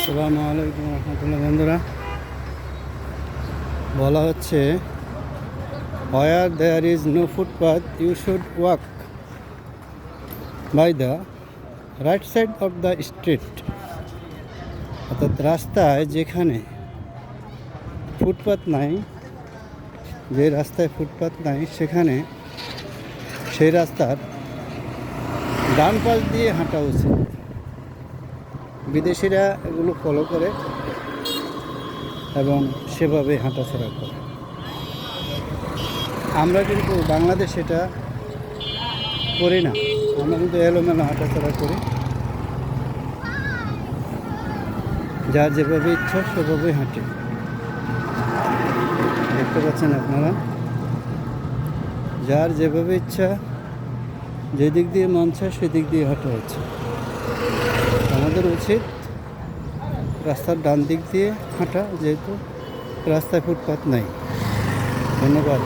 আসসালামু আলাইকুম রহমতুল্লাহ। বন্ধুরা, বলা হচ্ছে where there is no footpath you should walk by the right side of the street. অর্থাৎ রাস্তায় যেখানে ফুটপাথ নাই, যে রাস্তায় ফুটপাথ নাই সেখানে সেই রাস্তার ডান পাশ দিয়ে হাঁটা উচিত। বিদেশিরা এগুলো ফলো করে এবং সেভাবে হাঁটাচলা করে। আমরা কিন্তু বাংলাদেশে এটা করি না। আমরা কিন্তু এলোমেলো হাঁটাচলা করি, যার যেভাবে ইচ্ছা সেভাবে হাঁটে। দেখতে পাচ্ছেন আপনারা, যার যেভাবে ইচ্ছা যেদিক দিয়ে মন চায় সেদিক দিয়ে হাঁটা হচ্ছে। আমাদের উচিত রাস্তার ডান দিক দিয়ে হাঁটা, যেহেতু রাস্তায় ফুটপাথ নাই। ধন্যবাদ।